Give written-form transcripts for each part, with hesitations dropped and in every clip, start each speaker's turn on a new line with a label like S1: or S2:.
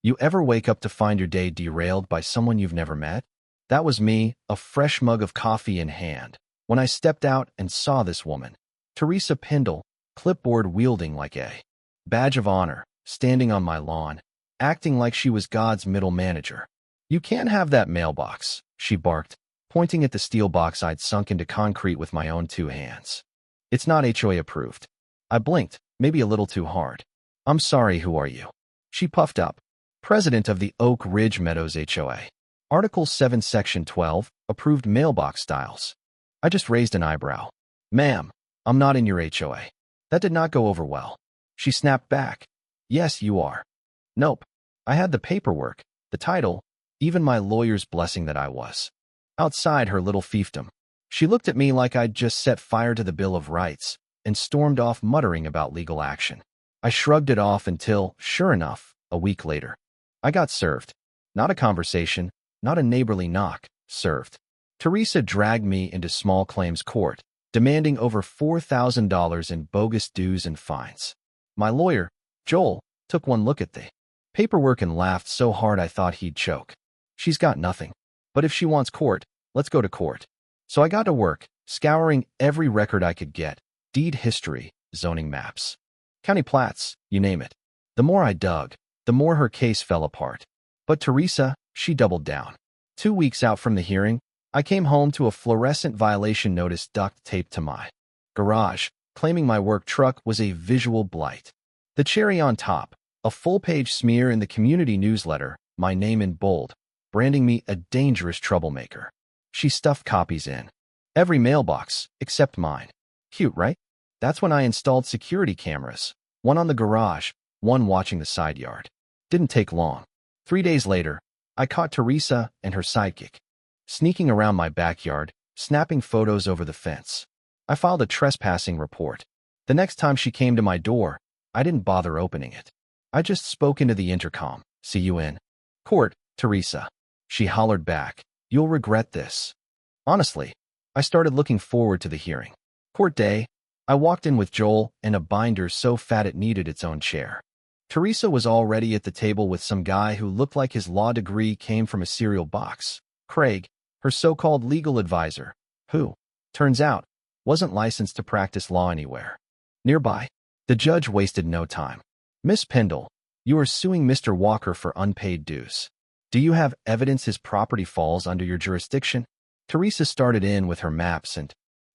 S1: You ever wake up to find your day derailed by someone you've never met? That was me, a fresh mug of coffee in hand, when I stepped out and saw this woman, Teresa Pendle, clipboard wielding like a badge of honor, standing on my lawn, acting like she was God's middle manager. "You can't have that mailbox," she barked, pointing at the steel box I'd sunk into concrete with my own two hands. "It's not HOA approved." I blinked, maybe a little too hard. "I'm sorry, who are you?" She puffed up. "President of the Oak Ridge Meadows HOA. Article 7, Section 12, approved mailbox styles." I just raised an eyebrow. "Ma'am, I'm not in your HOA." That did not go over well. She snapped back. "Yes, you are." "Nope. I had the paperwork, the title, even my lawyer's blessing that I was." Outside her little fiefdom, she looked at me like I'd just set fire to the Bill of Rights and stormed off muttering about legal action. I shrugged it off until, sure enough, a week later, I got served. Not a conversation, not a neighborly knock, served. Teresa dragged me into small claims court, demanding over $4,000 in bogus dues and fines. My lawyer, Joel, took one look at the paperwork and laughed so hard I thought he'd choke. "She's got nothing. But if she wants court, let's go to court." So I got to work, scouring every record I could get, deed history, zoning maps, county plats, you name it. The more I dug, the more her case fell apart. But Teresa, she doubled down. 2 weeks out from the hearing, I came home to a fluorescent violation notice duct taped to my garage, claiming my work truck was a visual blight. The cherry on top, a full-page smear in the community newsletter, my name in bold, branding me a dangerous troublemaker. She stuffed copies in every mailbox, except mine. Cute, right? That's when I installed security cameras, one on the garage, one watching the side yard. Didn't take long. 3 days later, I caught Teresa and her sidekick sneaking around my backyard, snapping photos over the fence. I filed a trespassing report. The next time she came to my door, I didn't bother opening it. I just spoke into the intercom. "See you in court, Teresa." She hollered back, "You'll regret this." Honestly, I started looking forward to the hearing. Court day, I walked in with Joel and a binder so fat it needed its own chair. Teresa was already at the table with some guy who looked like his law degree came from a cereal box. Craig, her so-called legal advisor, who, turns out, wasn't licensed to practice law anywhere. Nearby, the judge wasted no time. "Miss Pendle, you are suing Mr. Walker for unpaid dues. Do you have evidence his property falls under your jurisdiction?" Teresa started in with her maps and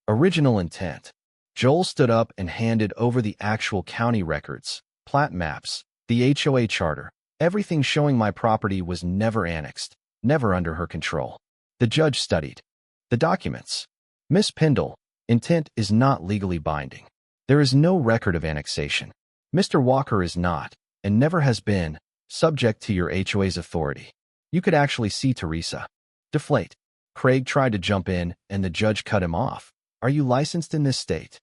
S1: original intent. Joel stood up and handed over the actual county records, plat maps, the HOA charter, everything showing my property was never annexed, never under her control. The judge studied the documents. "Miss Pendle, intent is not legally binding. There is no record of annexation. Mr. Walker is not, and never has been, subject to your HOA's authority." You could actually see Teresa deflate. Craig tried to jump in, and the judge cut him off. "Are you licensed in this state?"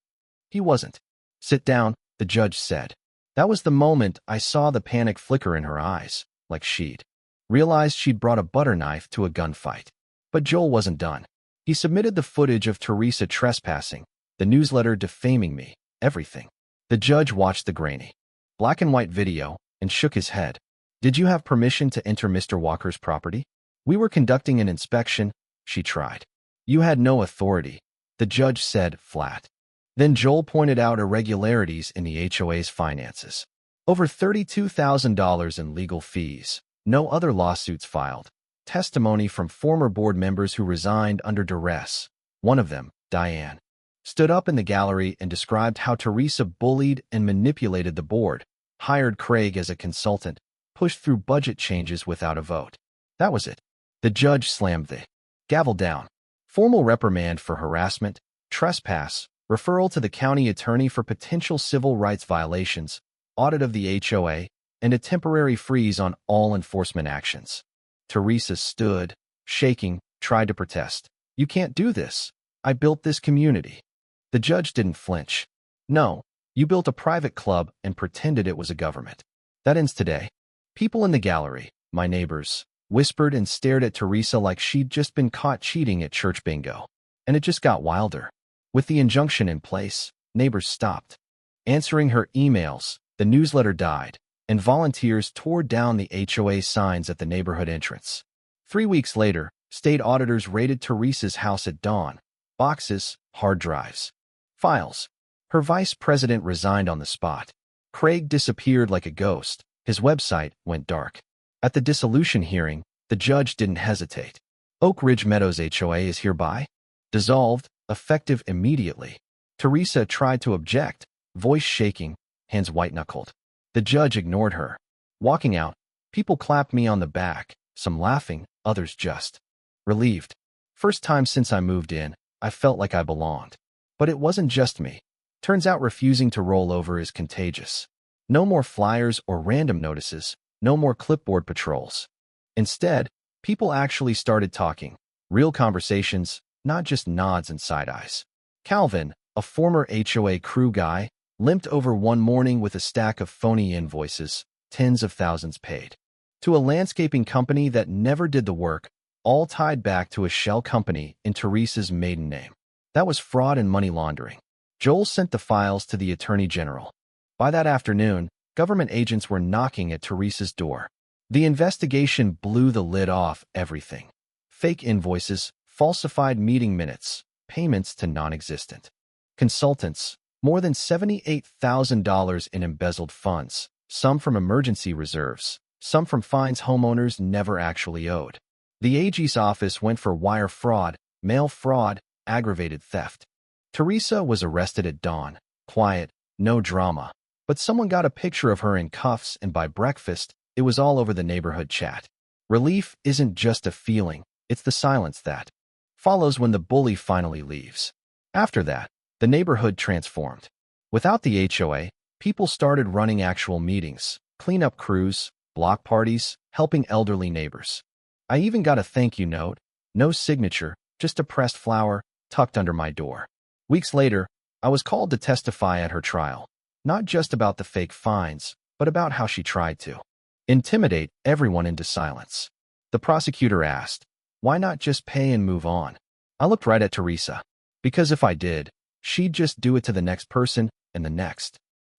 S1: He wasn't. "Sit down," the judge said. That was the moment I saw the panic flicker in her eyes, like she'd realized she'd brought a butter knife to a gunfight. But Joel wasn't done. He submitted the footage of Teresa trespassing, the newsletter defaming me, everything. The judge watched the grainy black and white video and shook his head. "Did you have permission to enter Mr. Walker's property?" "We were conducting an inspection," she tried. "You had no authority," the judge said flat. Then Joel pointed out irregularities in the HOA's finances. Over $32,000 in legal fees, no other lawsuits filed, testimony from former board members who resigned under duress. One of them, Diane, stood up in the gallery and described how Teresa bullied and manipulated the board, hired Craig as a consultant, pushed through budget changes without a vote. That was it. The judge slammed the gavel down. Formal reprimand for harassment, trespass, referral to the county attorney for potential civil rights violations, audit of the HOA, and a temporary freeze on all enforcement actions. Teresa stood, shaking, tried to protest. "You can't do this. I built this community." The judge didn't flinch. "No, you built a private club and pretended it was a government. That ends today." People in the gallery, my neighbors, whispered and stared at Teresa like she'd just been caught cheating at church bingo. And it just got wilder. With the injunction in place, neighbors stopped answering her emails, the newsletter died, and volunteers tore down the HOA signs at the neighborhood entrance. 3 weeks later, state auditors raided Teresa's house at dawn. Boxes, hard drives, files. Her vice president resigned on the spot. Craig disappeared like a ghost. His website went dark. At the dissolution hearing, the judge didn't hesitate. Oak Ridge Meadows HOA is hereby dissolved, effective immediately. Teresa tried to object, voice shaking, hands white-knuckled. The judge ignored her. Walking out, people clapped me on the back, some laughing, others just relieved. First time since I moved in, I felt like I belonged. But it wasn't just me. Turns out refusing to roll over is contagious. No more flyers or random notices, no more clipboard patrols. Instead, people actually started talking. Real conversations, not just nods and side-eyes. Calvin, a former HOA crew guy, limped over one morning with a stack of phony invoices, tens of thousands paid. To a landscaping company that never did the work, all tied back to a shell company in Teresa's maiden name. That was fraud and money laundering. Joel sent the files to the Attorney General. By that afternoon, government agents were knocking at Teresa's door. The investigation blew the lid off everything. Fake invoices, falsified meeting minutes, payments to non-existent consultants, more than $78,000 in embezzled funds, some from emergency reserves, some from fines homeowners never actually owed. The AG's office went for wire fraud, mail fraud, aggravated theft. Teresa was arrested at dawn, quiet, no drama. But someone got a picture of her in cuffs, and by breakfast, it was all over the neighborhood chat. Relief isn't just a feeling, it's the silence that follows when the bully finally leaves. After that, the neighborhood transformed. Without the HOA, people started running actual meetings, cleanup crews, block parties, helping elderly neighbors. I even got a thank you note, no signature, just a pressed flower, tucked under my door. Weeks later, I was called to testify at her trial. Not just about the fake fines, but about how she tried to intimidate everyone into silence. The prosecutor asked, why not just pay and move on? I looked right at Teresa. Because if I did, she'd just do it to the next person and the next.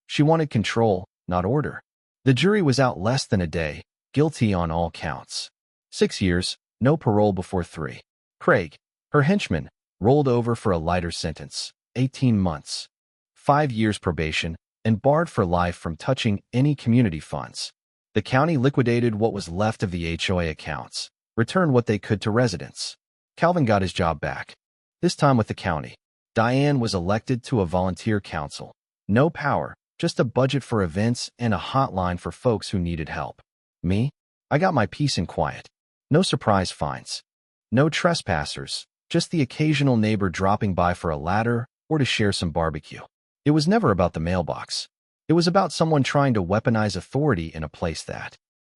S1: She wanted control, not order. The jury was out less than a day, guilty on all counts. 6 years, no parole before 3. Craig, her henchman, rolled over for a lighter sentence, 18 months. 5 years probation, and barred for life from touching any community funds. The county liquidated what was left of the HOA accounts, returned what they could to residents. Calvin got his job back, this time with the county. Diane was elected to a volunteer council. No power, just a budget for events and a hotline for folks who needed help. Me? I got my peace and quiet. No surprise fines. No trespassers, just the occasional neighbor dropping by for a ladder or to share some barbecue. It was never about the mailbox. It was about someone trying to weaponize authority in a place that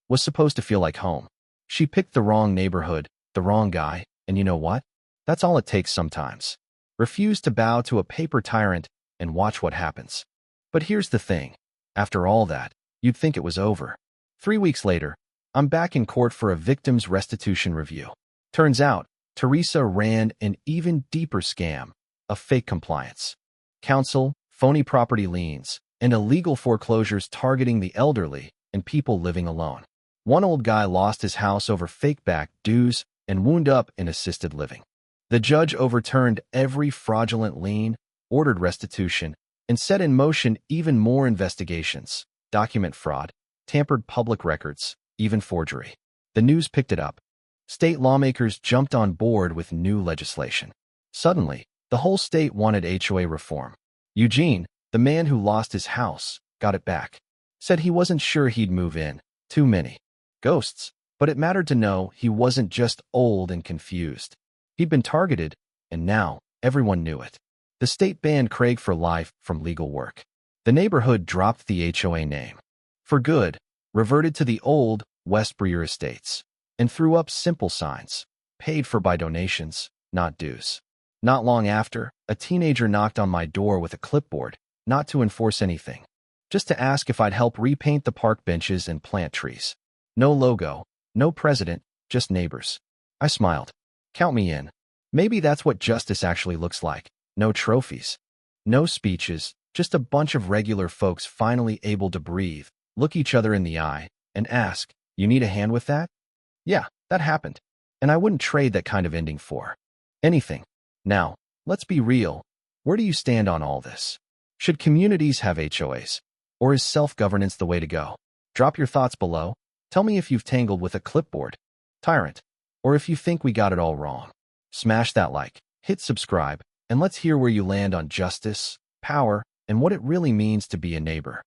S1: was supposed to feel like home. She picked the wrong neighborhood, the wrong guy, and you know what? That's all it takes sometimes. Refuse to bow to a paper tyrant and watch what happens. But here's the thing. After all that, you'd think it was over. 3 weeks later, I'm back in court for a victim's restitution review. Turns out, Teresa ran an even deeper scam, a fake compliance. Counsel, phony property liens, and illegal foreclosures targeting the elderly and people living alone. One old guy lost his house over fake back dues and wound up in assisted living. The judge overturned every fraudulent lien, ordered restitution, and set in motion even more investigations, document fraud, tampered public records, even forgery. The news picked it up. State lawmakers jumped on board with new legislation. Suddenly, the whole state wanted HOA reform. Eugene, the man who lost his house, got it back. Said he wasn't sure he'd move in. Too many ghosts. But it mattered to know he wasn't just old and confused. He'd been targeted, and now everyone knew it. The state banned Craig for life from legal work. The neighborhood dropped the HOA name. For good, reverted to the old West Breer estates, and threw up simple signs, paid for by donations, not dues. Not long after, a teenager knocked on my door with a clipboard, not to enforce anything, just to ask if I'd help repaint the park benches and plant trees. No logo, no president, just neighbors. I smiled. Count me in. Maybe that's what justice actually looks like. No trophies, no speeches, just a bunch of regular folks finally able to breathe, look each other in the eye, and ask, "You need a hand with that?" Yeah, that happened. And I wouldn't trade that kind of ending for anything. Now, let's be real. Where do you stand on all this? Should communities have HOAs? Or is self-governance the way to go? Drop your thoughts below. Tell me if you've tangled with a clipboard tyrant, or if you think we got it all wrong. Smash that like, hit subscribe, and let's hear where you land on justice, power, and what it really means to be a neighbor.